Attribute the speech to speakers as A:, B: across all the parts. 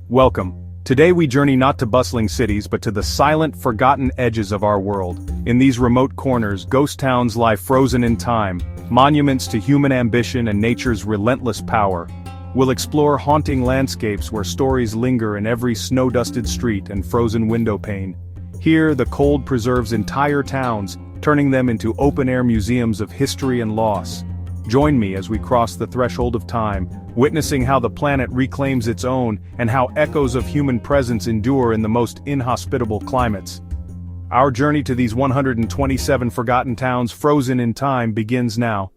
A: Welcome. Today we journey not to bustling cities but to the silent, forgotten edges of our world. In these remote corners, ghost towns lie frozen in time, monuments to human ambition and nature's relentless power. We'll explore haunting landscapes where stories linger in every snow-dusted street and frozen window pane. Here, the cold preserves entire towns, turning them into open-air museums of history and loss. Join me as we cross the threshold of time, witnessing how the planet reclaims its own and how echoes of human presence endure in the most inhospitable climates. Our journey to these 127 forgotten towns frozen in time begins now.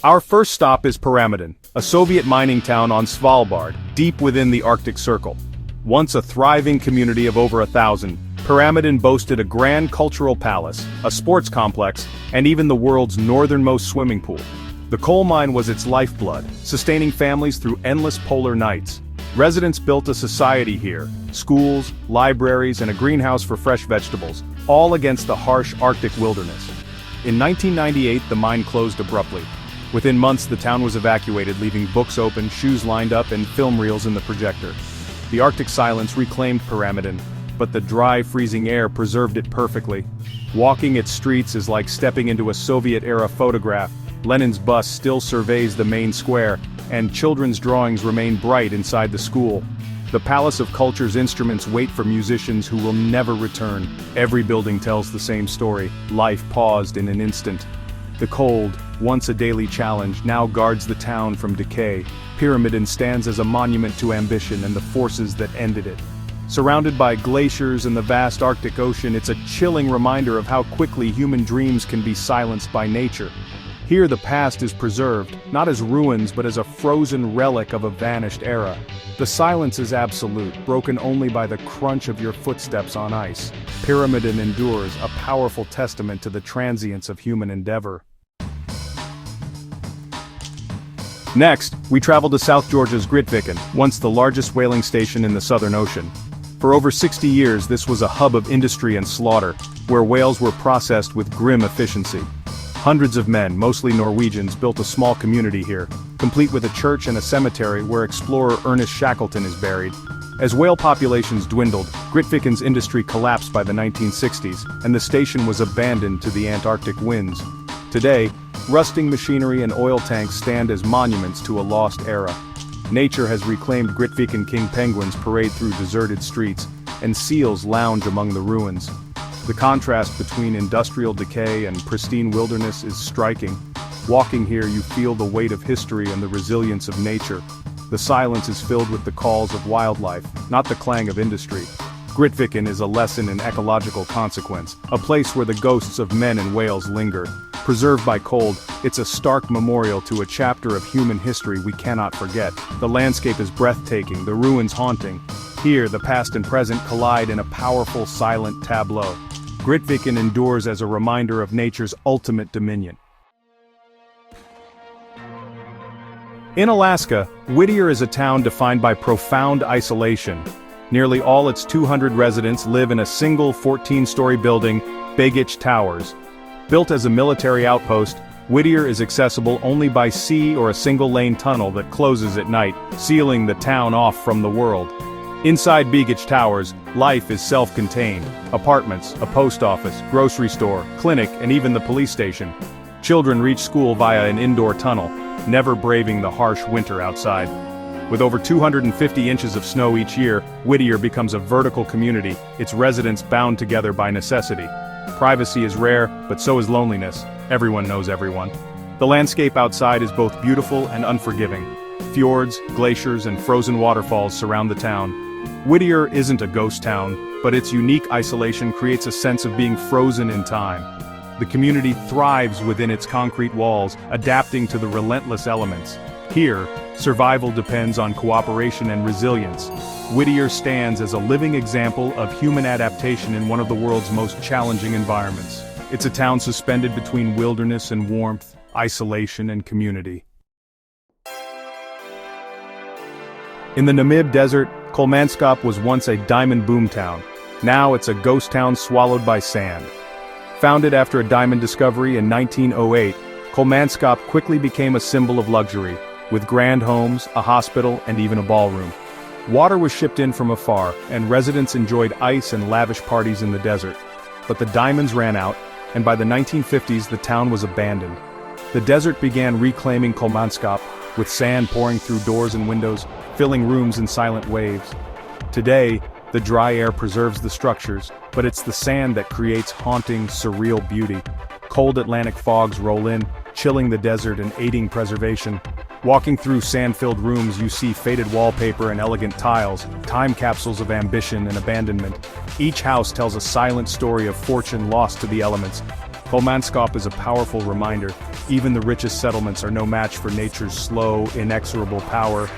A: Our first stop is Pyramiden, a Soviet mining town on Svalbard, deep within the Arctic Circle. Once a thriving community of over 1,000, Pyramiden boasted a grand cultural palace, a sports complex, and even the world's northernmost swimming pool. The coal mine was its lifeblood, sustaining families through endless polar nights. Residents built a society here, schools, libraries, and a greenhouse for fresh vegetables, all against the harsh Arctic wilderness. In 1998, the mine closed abruptly. Within months, the town was evacuated, leaving books open, shoes lined up, and film reels in the projector. The Arctic silence reclaimed Pyramiden, but the dry, freezing air preserved it perfectly. Walking its streets is like stepping into a Soviet-era photograph. Lenin's bust still surveys the main square, and children's drawings remain bright inside the school. The Palace of Culture's instruments wait for musicians who will never return. Every building tells the same story. Life paused in an instant. The cold, once a daily challenge, now guards the town from decay. Pyramiden stands as a monument to ambition and the forces that ended it. Surrounded by glaciers and the vast Arctic Ocean, it's a chilling reminder of how quickly human dreams can be silenced by nature. Here the past is preserved, not as ruins but as a frozen relic of a vanished era. The silence is absolute, broken only by the crunch of your footsteps on ice. Pyramiden endures, a powerful testament to the transience of human endeavor. Next, we travel to South Georgia's Grytviken, once the largest whaling station in the Southern Ocean. For over 60 years, this was a hub of industry and slaughter, where whales were processed with grim efficiency. Hundreds of men, mostly Norwegians, built a small community here, complete with a church and a cemetery where explorer Ernest Shackleton is buried. As whale populations dwindled, Grytviken's industry collapsed by the 1960s, and the station was abandoned to the Antarctic winds. Today, rusting machinery and oil tanks stand as monuments to a lost era. Nature has reclaimed Grytviken king penguins parade through deserted streets, and seals lounge among the ruins. The contrast between industrial decay and pristine wilderness is striking. Walking here, you feel the weight of history and the resilience of nature. The silence is filled with the calls of wildlife, not the clang of industry. Grytviken is a lesson in ecological consequence, a place where the ghosts of men and whales linger. Preserved by cold, it's a stark memorial to a chapter of human history we cannot forget. The landscape is breathtaking, the ruins haunting. Here, the past and present collide in a powerful, silent tableau. Grytviken endures as a reminder of nature's ultimate dominion. In Alaska, Whittier is a town defined by profound isolation. Nearly all its 200 residents live in a single 14-story building, Bagich Towers. Built as a military outpost, Whittier is accessible only by sea or a single-lane tunnel that closes at night, sealing the town off from the world. Inside Bagich Towers, life is self-contained. Apartments, a post office, grocery store, clinic, and even the police station. Children reach school via an indoor tunnel, never braving the harsh winter outside. With over 250 inches of snow each year, Whittier becomes a vertical community, its residents bound together by necessity. Privacy is rare, but so is loneliness. Everyone knows everyone. The landscape outside is both beautiful and unforgiving. Fjords, glaciers, and frozen waterfalls surround the town. Whittier isn't a ghost town, but its unique isolation creates a sense of being frozen in time. The community thrives within its concrete walls, adapting to the relentless elements. Here, survival depends on cooperation and resilience. Whittier stands as a living example of human adaptation in one of the world's most challenging environments. It's a town suspended between wilderness and warmth, isolation and community. In the Namib Desert, Kolmanskop was once a diamond boom town. Now it's a ghost town swallowed by sand. Founded after a diamond discovery in 1908, Kolmanskop quickly became a symbol of luxury. with grand homes, a hospital, and even a ballroom. Water was shipped in from afar, and residents enjoyed ice and lavish parties in the desert. But the diamonds ran out, and by the 1950s the town was abandoned. The desert began reclaiming Kolmanskop, with sand pouring through doors and windows, filling rooms in silent waves. Today, the dry air preserves the structures, but it's the sand that creates haunting, surreal beauty. Cold Atlantic fogs roll in, chilling the desert and aiding preservation. Walking through sand-filled rooms, you see faded wallpaper and elegant tiles, time capsules of ambition and abandonment. Each house tells a silent story of fortune lost to the elements. Kolmanskop is a powerful reminder. Even the richest settlements are no match for nature's slow, inexorable power.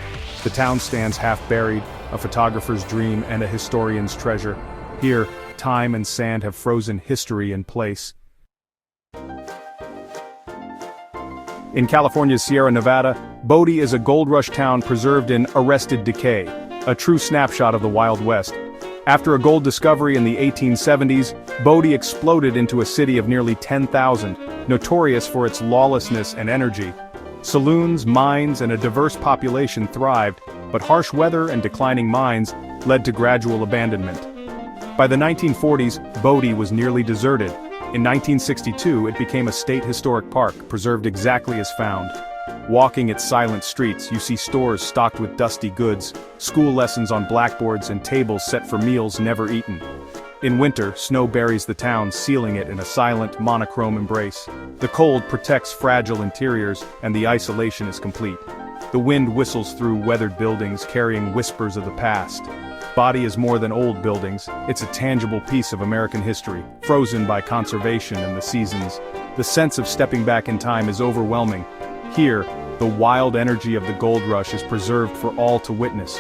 A: The town stands half-buried, a photographer's dream and a historian's treasure. Here, time and sand have frozen history in place. In California's Sierra Nevada, Bodie is a gold rush town preserved in arrested decay, a true snapshot of the Wild West. After a gold discovery in the 1870s, Bodie exploded into a city of nearly 10,000, notorious for its lawlessness and energy. Saloons, mines, and a diverse population thrived, but harsh weather and declining mines led to gradual abandonment. By the 1940s, Bodie was nearly deserted. In 1962, it became a state historic park, preserved exactly as found. Walking its silent streets, you see stores stocked with dusty goods, school lessons on blackboards and tables set for meals never eaten. In winter, snow buries the town, sealing it in a silent, monochrome embrace. The cold protects fragile interiors, and the isolation is complete. The wind whistles through weathered buildings, carrying whispers of the past. Bodie is more than old buildings, it's a tangible piece of American history, frozen by conservation and the seasons. The sense of stepping back in time is overwhelming. Here, the wild energy of the gold rush is preserved for all to witness.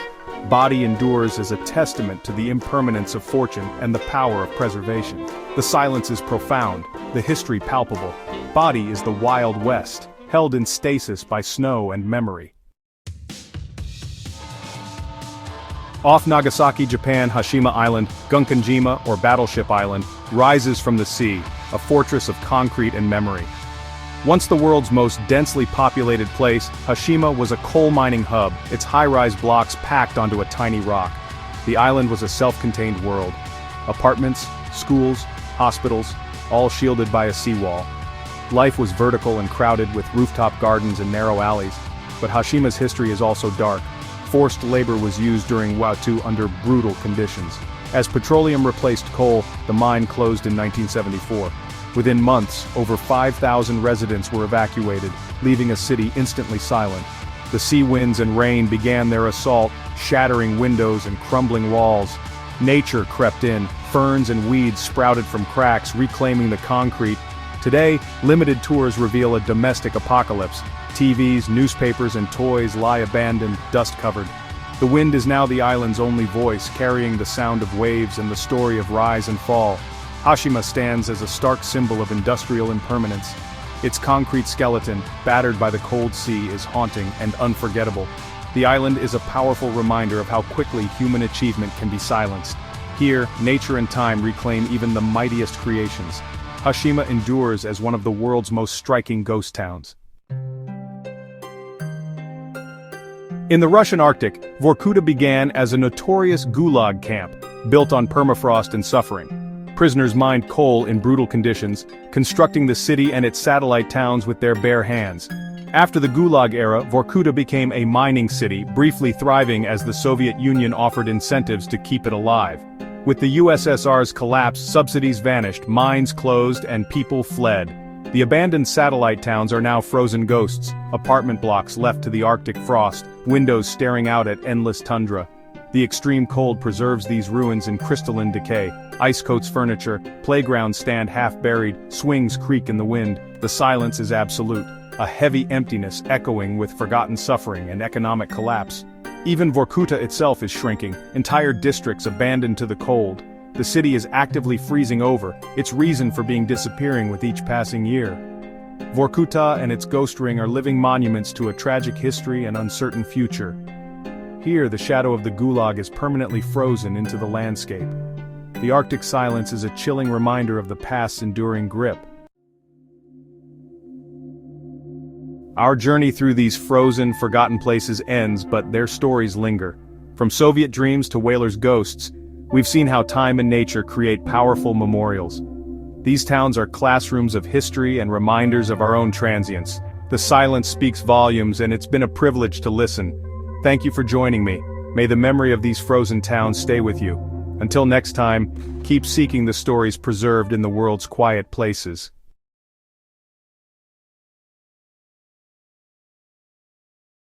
A: Bodie endures as a testament to the impermanence of fortune and the power of preservation. The silence is profound, the history palpable. Bodie is the Wild West, held in stasis by snow and memory. Off Nagasaki, Japan, Hashima Island, Gunkanjima, or Battleship Island, rises from the sea, a fortress of concrete and memory. Once the world's most densely populated place, Hashima was a coal mining hub, its high-rise blocks packed onto a tiny rock. The island was a self-contained world. Apartments, schools, hospitals, all shielded by a seawall. Life was vertical and crowded with rooftop gardens and narrow alleys, but Hashima's history is also dark. Forced labor was used during Watu under brutal conditions. As petroleum replaced coal, the mine closed in 1974. Within months, over 5,000 residents were evacuated, leaving a city instantly silent. The sea winds and rain began their assault, shattering windows and crumbling walls. Nature crept in, ferns and weeds sprouted from cracks, reclaiming the concrete. Today, limited tours reveal a domestic apocalypse. TVs, newspapers, and toys lie abandoned, dust-covered. The wind is now the island's only voice, carrying the sound of waves and the story of rise and fall. Hashima stands as a stark symbol of industrial impermanence. Its concrete skeleton, battered by the cold sea, is haunting and unforgettable. The island is a powerful reminder of how quickly human achievement can be silenced. Here, nature and time reclaim even the mightiest creations. Hashima endures as one of the world's most striking ghost towns. In the Russian Arctic, Vorkuta began as a notorious gulag camp, built on permafrost and suffering. Prisoners mined coal in brutal conditions, constructing the city and its satellite towns with their bare hands. After the Gulag era, Vorkuta became a mining city, briefly thriving as the Soviet Union offered incentives to keep it alive. With the USSR's collapse, subsidies vanished, mines closed, and people fled. The abandoned satellite towns are now frozen ghosts, apartment blocks left to the Arctic frost, windows staring out at endless tundra. The extreme cold preserves these ruins in crystalline decay. Ice coats furniture, playgrounds stand half-buried, swings creak in the wind. The silence is absolute, a heavy emptiness echoing with forgotten suffering and economic collapse. Even Vorkuta itself is shrinking, entire districts abandoned to the cold. The city is actively freezing over, its reason for being disappearing with each passing year. Vorkuta and its ghost ring are living monuments to a tragic history and uncertain future. Here, the shadow of the Gulag is permanently frozen into the landscape. The Arctic silence is a chilling reminder of the past's enduring grip. Our journey through these frozen, forgotten places ends, but their stories linger. From Soviet dreams to whalers' ghosts, we've seen how time and nature create powerful memorials. These towns are classrooms of history and reminders of our own transience. The silence speaks volumes, and it's been a privilege to listen. Thank you for joining me. May the memory of these frozen towns stay with you. Until next time, keep seeking the stories preserved in the world's quiet places.